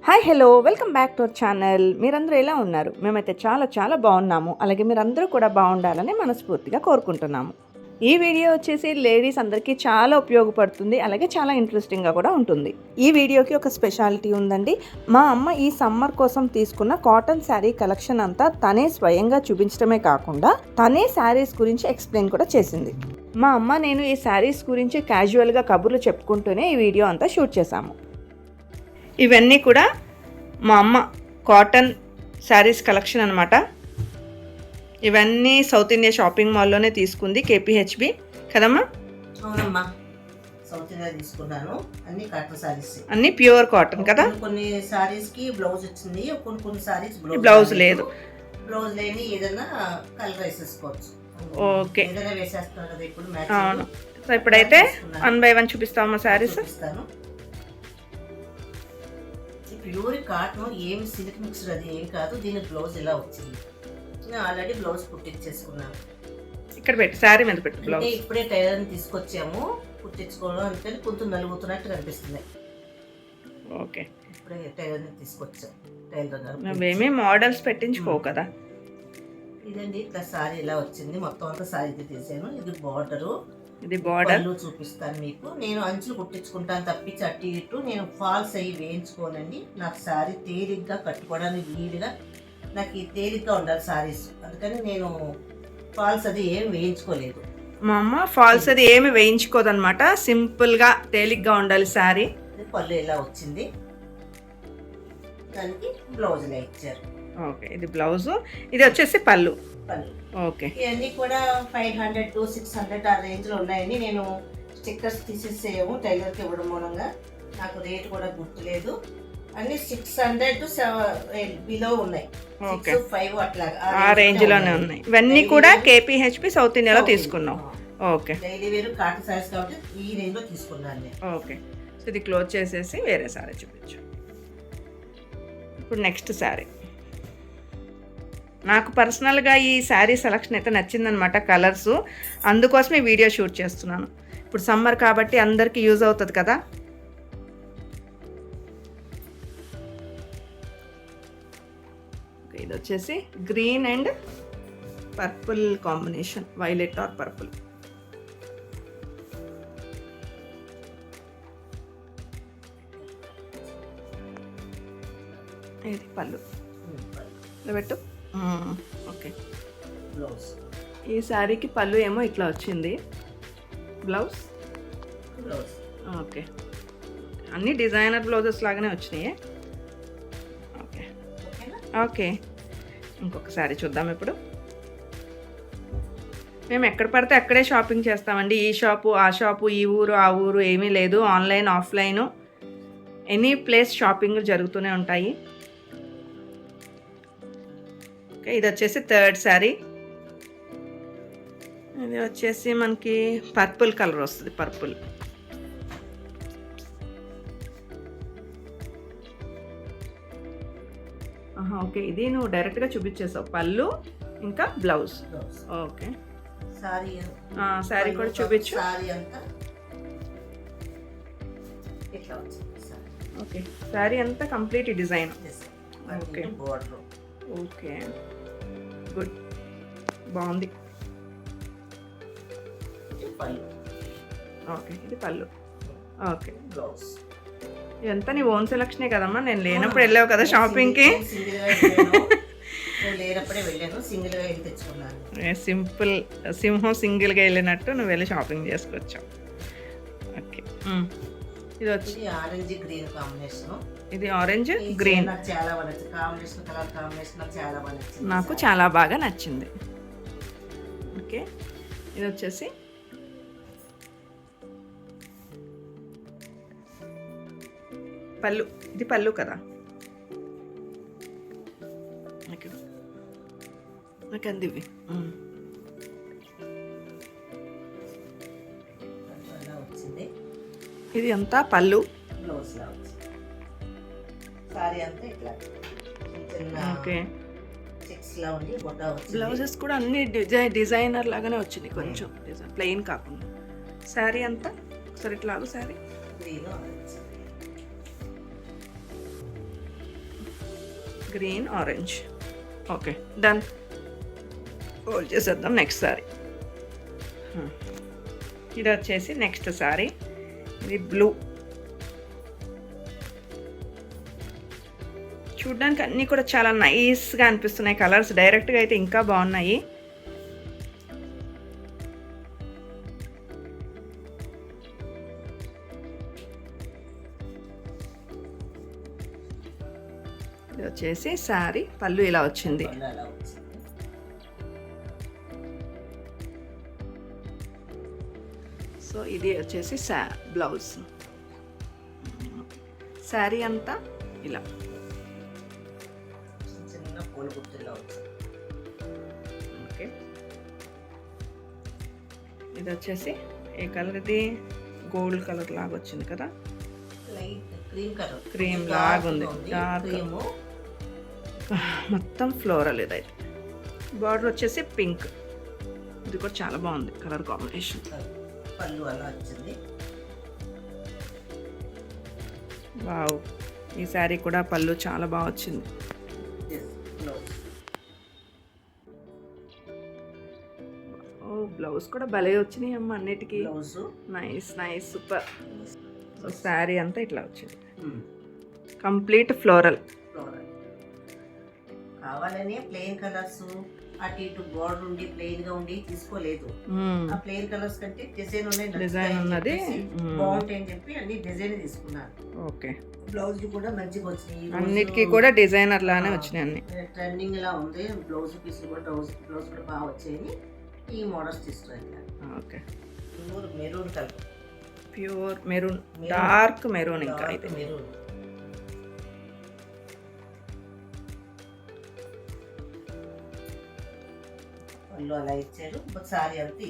Hi hello welcome back to our channel. మీరందరూ ఎలా ఉన్నారు? మేమైతే చాలా చాలా బాగున్నాము. అలాగే మీరందరూ కూడా బాగుండాలని మనస్ఫూర్తిగా కోరుకుంటున్నాము. ఈ వీడియో వచ్చేసి లేడీస్ అందరికీ చాలా ఉపయోగపడుతుంది, అలాగే చాలా ఇంట్రెస్టింగ్గా కూడా ఉంటుంది. ఈ వీడియోకి ఒక స్పెషాలిటీ ఉందండి. మా అమ్మ ఈ సమ్మర్ కోసం తీసుకున్న కాటన్ శారీ కలెక్షన్ అంతా తనే స్వయంగా చూపించడమే కాకుండా తనే శారీస్ గురించి ఎక్స్ప్లెయిన్ కూడా చేసింది. మా అమ్మ నేను ఈ శారీస్ గురించి క్యాజువల్గా కబుర్లు చెప్పుకుంటూనే ఈ వీడియో అంతా షూట్ చేశాము. ఇవన్నీ కూడా మా అమ్మ కాటన్ శారీస్ కలెక్షన్ అనమాట. ఇవన్నీ సౌత్ ఇండియా షాపింగ్ మాల్లోనే తీసుకుంది, కేపీహెచ్బి కదమ్మా? అవునమ్మా, సౌత్ ఇండియా తీసుకున్నాను. అన్ని కాటన్ శారీస్, అన్ని ప్యూర్ కాటన్ కదా. కొన్ని శారీస్ కి బ్లౌజ్ వచ్చింది, కొన్ని శారీస్ బ్లౌజ్ లేదు. బ్లౌజ్ లేని ఏదైనా కలర్ వేసేసుకోవచ్చు. ఓకే, ఏదైనా వేసేస్తాను కదా ఇప్పుడు. అవును. సో ఇప్పుడైతే 1 by 1 చూపిస్తామా శారీస్? చూపిస్తాను. ప్యూర్ కాటన్, ఏమి సిల్క్ మిక్స్డ్ అది ఏం కాదు. దీని బ్లౌజ్ ఇలా వచ్చింది. నేను ఆల్రెడీ బ్లౌజ్ కుట్టించేసుకున్నాను. ఇక్కడ పెట్టు, శారీ మీద పెట్టు బ్లౌజ్. ఇప్పుడే టైలర్ని తీసుకొచ్చాము, కుట్టించుకోవడం అందుకని కొంచెం నలుగుతున్నట్టు కనిపిస్తుంది. ఓకే, ఇప్పుడే టైలర్ని తీసుకొచ్చాం. టైలర్ గారు నువ్వేమీ మోడల్స్ పెట్టించుకోవు కదా. ఇదండి, ఇట్లా సారీ ఇలా వచ్చింది. మొత్తం అంతా సారీ తీసాను. ఇది బార్డరు, ఇది బార్డర్ చూపిస్తాను మీకు. నేను అంచులు కుట్టించుకుంటాను తప్పించి అటు ఇటు నేను ఫాల్స్ అయ్యి వేయించుకోనండి. నాకు సారీ తేలిగ్గా కట్టుకోవడానికి వీలుగా, నాకు ఈ తేలిగ్గా ఉండాలి సారీస్. అందుకని నేను ఫాల్స్ అది ఏం వేయించుకోలేదు. మా అమ్మ ఫాల్స్ అది ఏమి వేయించుకోదన్నమాట. సింపుల్గా తేలిగ్గా ఉండాలి శారీ. పళ్ళు ఇలా వచ్చింది, దానికి బ్లౌజ్ ఇలా ఇచ్చారు. ఓకే, ఇది బ్లౌజు, ఇది వచ్చేసి పళ్ళు. ఓకే, ఇవన్నీ కూడా 500 to 600 ఆ రేంజ్లో ఉన్నాయని నేను స్టిక్కర్స్ తీసేసేయము టైలర్కి ఇవ్వడం మూలంగా. నాకు రేట్ కూడా గుర్తులేదు. అన్ని 600 to 7 బిలో ఉన్నాయి. 6, 5 అట్లా ఆ రేంజ్లోనే ఉన్నాయి. ఇవన్నీ కూడా కేపీహెచ్పి సౌత్ ఇండియాలో తీసుకున్నాం. ఓకే, డైలీ వేరు కాటన్ సారీస్ కాబట్టి ఈ రేంజ్లో తీసుకున్నాను నేను. ఓకే, సో ఇది క్లోజ్ చేసేసి వేరే శారీ చూపించు. ఇప్పుడు నెక్స్ట్ శారీ. నాకు పర్సనల్గా ఈ శారీ సెలక్షన్ అయితే నచ్చిందనమాట, కలర్స్. అందుకోసం ఈ వీడియో షూట్ చేస్తున్నాను. ఇప్పుడు సమ్మర్ కాబట్టి అందరికీ యూజ్ అవుతుంది కదా. ఇది వచ్చేసి green and purple combination, violet are purple. ఇది పళ్ళు పెట్టు. Okay, blouse. ఈ శారీకి పళ్ళు ఏమో ఇట్లా వచ్చింది, బ్లౌజ్. ఓకే, అన్ని డిజైనర్ బ్లౌజెస్ లాగానే వచ్చినాయి. ఓకే ఓకే, ఇంకొక శారీ చూద్దాం ఇప్పుడు. మేము ఎక్కడ పడితే అక్కడే షాపింగ్ చేస్తామండి. ఈ షాపు ఆ షాపు, ఈ ఊరు ఆ ఊరు ఏమీ లేదు. Online offline any place shopping జరుగుతూనే ఉంటాయి. ఓకే, ఇది వచ్చేసి థర్డ్ శారీ. ఇది వచ్చేసి మనకి పర్పుల్ కలర్ వస్తుంది, పర్పుల్. ఓకే, ఇది నువ్వు డైరెక్ట్గా చూపించేసావు, పళ్ళు ఇంకా బ్లౌజ్. ఓకే, శారీ కూడా చూపించు. ఓకే, శారీ అంతా complete design. Okay okay, good, బాగుంది. ఓకే, ఇది పళ్ళు. Okay, blouse. ఇదంతా నీ ఓన్ సెలక్షనే కదమ్మా. నేను లేనప్పుడు వెళ్ళావు కదా షాపింగ్కి. సింపుల్ సింహం సింగిల్గా వెళ్ళినట్టు నువ్వు వెళ్ళి షాపింగ్ చేసుకొచ్చావు. ఓకే, ఇది వచ్చి ఆరెంజ్ గ్రీన్ కాంబినేషన్. ఇది ఆరెంజ్ గ్రీన్ నాకు చాలా బాగా నచ్చింది. ఓకే, ఇది వచ్చేసి పళ్ళు. ఇది పళ్ళు కదా. నాకు అందివి. ఇది అంతా పళ్ళు. ఓకే, బ్లౌజెస్ కూడా అన్ని డిజైనర్ లాగానే వచ్చినాయి, కొంచెం డిజైన్ ప్లెయిన్ కాకుండా. శారీ అంతా ఒకసారి ఇట్లాగు. Sari green orange. Okay done. Fold చేసేద్దాం. నెక్స్ట్ సారీ ఇది వచ్చేసి నెక్స్ట్ సారీ. ఇది బ్లూ. చూడ్డానికి అన్నీ కూడా చాలా నైస్గా అనిపిస్తున్నాయి కలర్స్. డైరెక్ట్గా అయితే ఇంకా బాగున్నాయి. ఇది వచ్చేసి శారీ. పళ్ళు ఇలా వచ్చింది. అలా వచ్చింది. సో ఇది వచ్చేసి బ్లౌజ్. శారీ అంతా ఇలా చిన్న పూల గుర్తుల్లో వచ్చింది. ఓకే. ఇది వచ్చేసి ఏ కలర్? ఇది గోల్డ్ కలర్ లాగా వచ్చింది కదా. Light cream colour. క్రీమ్ లాగా ఉంది. Dark cream. మొత్తం ఫ్లోరల్. ఇదైతే బార్డర్ వచ్చేసి పింక్. ఇది కూడా చాలా బాగుంది కలర్ కాంబినేషన్. పళ్ళు అలా వచ్చింది. వావ్. ఈ శారీ కూడా పళ్ళు చాలా బాగా వచ్చింది. ఓ బ్లౌజ్ కూడా భలే వచ్చినాయి అమ్మ అన్నిటికీ. Nice nice super. So sari అంతా ఇట్లా వచ్చింది. Complete floral. కావాలనే ప్లెయిన్ కలర్స్ అటు ఇటు బోర్డర్ ఉండి ప్లెయిన్ గా ఉండి తీసుకోలేదు. ఆ ప్లెయిన్ కలర్స్ కంటే డిజైన్ డిజైన్ ఉన్నది బాగుంటాయి అని చెప్పి అన్ని డిజైన్ తీసుకున్నాను. ఓకే. బ్లౌజ్ కూడా మంచిగా వచ్చినాయి. అన్నిటికీ కూడా డిజైనర్ లానే వచ్చినాయి అన్ని. ట్రెండింగ్ లా ఉంది. బ్లౌజ్ పీసులు కూడా బ్లౌజ్ కూడా బాగా వచ్చాయి. ఈ మోడల్స్ తీసుకున్నాను. Okay. Pure maroon colour. Pure maroon. Dark maroon. ఇంకా అయితే మెరూన్. పళ్ళు అలా ఇచ్చారు. సారీ అంతే.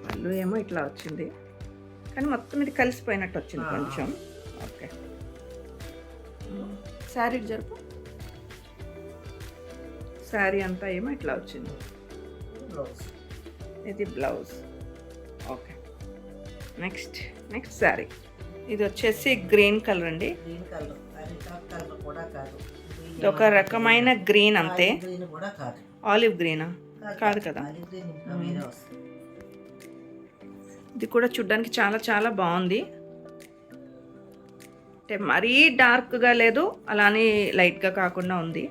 పళ్ళు ఏమో ఇట్లా వచ్చింది కానీ మొత్తం ఇది కలిసిపోయినట్టు వచ్చింది కొంచెం. ఓకే. శారీ జరుపు. శారీ అంతా ఏమో ఇట్లా వచ్చింది. బ్లౌజ్. ఇది బ్లౌజ్. ఓకే. నెక్స్ట్ శారీ. ఇది వచ్చేసి గ్రీన్ కలర్ అండి. Green colour. అది కలర్ కూడా కాదు. ఇది ఒక రకమైన గ్రీన్ అంతే. గ్రీన్ కూడా కాదు. ఆలివ్ గ్రీనా? కాదు కదా. ఇది కూడా చూడ్డానికి చాలా చాలా బాగుంది. అంటే మరీ డార్క్గా లేదు, అలానే లైట్గా కాకుండా ఉంది.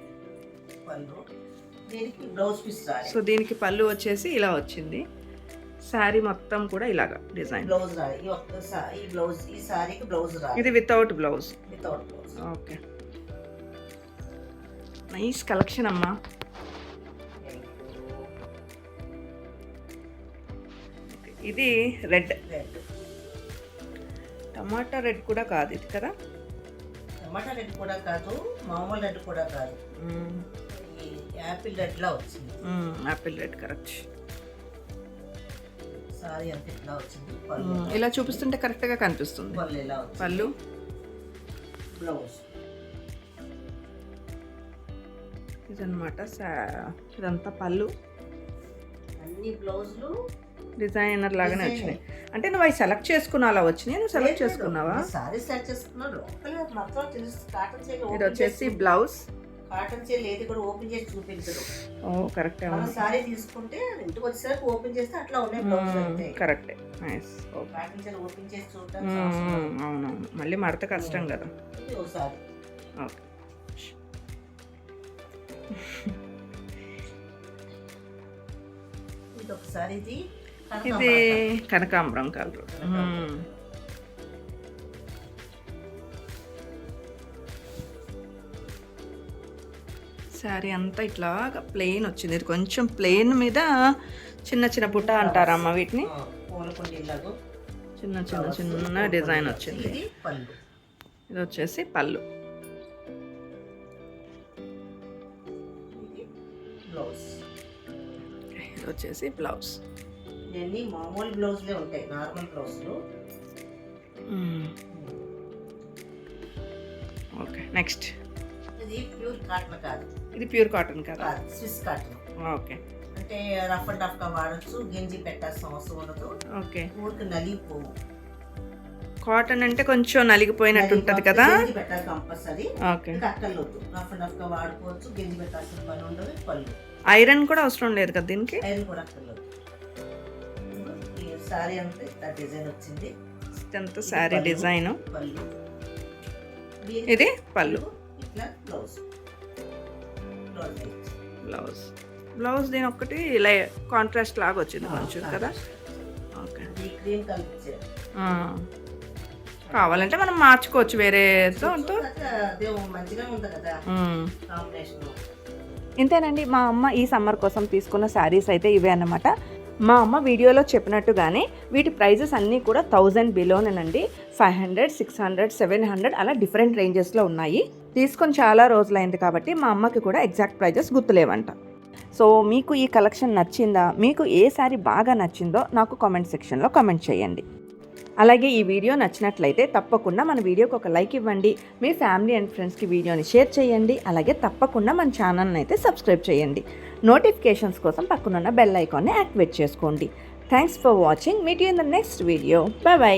సో దీనికి పళ్ళు వచ్చేసి ఇలా వచ్చింది. శారీ మొత్తం కూడా ఇలాగా డిజైన్. ఇది without blouse. Okay. Nice collection అమ్మా. ఇది రెడ్. టమాటా రెడ్ కూడా కాదు ఇది కదా. టమాటా రెడ్ కూడా కాదు, మామూలు రెడ్ కూడా కాదు. యాపిల్ రెడ్ లా వచ్చింది. Apple red correct. సారీ అంతా ఇట్లా వచ్చింది. ఇలా చూపిస్తుంటే కరెక్ట్ గా కనిపిస్తుంది. పళ్ళు. బ్లౌజ్. ఇదన్నమాట. ఇదంతా పళ్ళు. అన్ని బ్లౌజులు డిజైనర్ లాగానే వచ్చినాయి. అంటే నువ్వు అవి సెలెక్ట్ చేసుకున్నా అలా వచ్చినాయి. నువ్వు సెలెక్ట్ చేసుకున్నావా? సారీ సెలెక్ట్ చేసుకున్నాను. ఇది వచ్చేసి బ్లౌజ్. కాటన్ చీరలు ఏది కూడా ఓపెన్ చేసి చూపించరు. ఓ కరెక్టే. మనం సారీ తీసుకుంటే ఇంటికి వచ్చేసరికి ఓపెన్ చేస్తే అట్లా ఉన్నాయి బ్లౌజ్ అంతే. కరెక్టే. నైస్. కాటన్ చీర ఓపెన్ చేసి చూడటం అవునవును, మళ్ళీ మడత కష్టం కదా. ఇది ఒకసారి. ఓకే. ఇది ఒకసారి. ఇది కనకాంబరం కలర్. శారీ అంతా ఇట్లా ప్లెయిన్ వచ్చింది. ఇది కొంచెం ప్లెయిన్ మీద చిన్న చిన్న పుట్ట అంటారమ్మ వీటిని. చిన్న చిన్న చిన్న డిజైన్ వచ్చింది. ఇది వచ్చేసి పళ్ళు. ఇది వచ్చేసి బ్లౌజ్. ఇవన్నీ మామూలు బ్లౌజ్లే ఉంటాయి, నార్మల్ బ్లౌజ్లు. ఓకే. నెక్స్ట్. ఇది ప్యూర్ కాటన్ కాదు. ఇది ప్యూర్ కాటన్ కాదు, స్విస్ కాటన్. ఓకే. అంటే రఫ్ అండ్ టఫ్ గా వాడచ్చు. గింజి పెట్టాల్సిన అవసరం ఉండదు. ఓకే. ఊరికి నలిగిపోవు. కాటన్ అంటే కొంచెం నలిగిపోయినట్టు ఉంటుంది కదా. గెంజి పెట్టాలి కంపల్సరీ. ఓకే. ఇంకా అక్కర్లేదు, రఫ్ అండ్ రఫ్గా వాడుకోవచ్చు. గెంజి పెట్టాల్సిన పని ఉండదు. పళ్ళు ఐరన్ కూడా అవసరం లేదు కదా దీనికి. ఐరన్ కూడా అక్కర్లేదు. ఈ సారీ అంతా ఇట్లా డిజైన్ వచ్చింది. ఎంత సారీ డిజైన్. పళ్ళు ఇది పళ్ళు. ఇట్లా బ్లౌజ్. బ్లౌజ్ దీని ఒక్కటి కాంట్రాస్ట్ లాగా వచ్చింది కొంచెం కదా. ఓకే. క్రీమ్ కలర్ కావాలంటే మనం మార్చుకోవచ్చు వేరేతో. మంచిగా ఉంటుంది కదా కాంబినేషన్. ఇంతేనండి, మా అమ్మ ఈ సమ్మర్ కోసం తీసుకున్న శారీస్ అయితే ఇవే అన్నమాట. మా అమ్మ వీడియోలో చెప్పినట్టుగానే వీటి ప్రైజెస్ అన్నీ కూడా 1000 బిలోనేనండి. 500, 600, 700 అలా డిఫరెంట్ రేంజెస్లో ఉన్నాయి. తీసుకొని చాలా రోజులైంది కాబట్టి మా అమ్మకి కూడా ఎగ్జాక్ట్ ప్రైజెస్ గుర్తులేవంట. సో మీకు ఈ కలెక్షన్ నచ్చిందా, మీకు ఏ శారీ బాగా నచ్చిందో నాకు కామెంట్ సెక్షన్లో కామెంట్ చేయండి. అలాగే ఈ వీడియో నచ్చినట్లయితే తప్పకుండా మన వీడియోకి ఒక లైక్ ఇవ్వండి. మీ ఫ్యామిలీ అండ్ ఫ్రెండ్స్కి వీడియోని షేర్ చేయండి. అలాగే తప్పకుండా మన ఛానల్ని అయితే సబ్స్క్రైబ్ చేయండి. నోటిఫికేషన్స్ కోసం పక్కనున్న బెల్ ఐకాన్ని యాక్టివేట్ చేసుకోండి. Thanks for watching. Meet you in the next video. By by.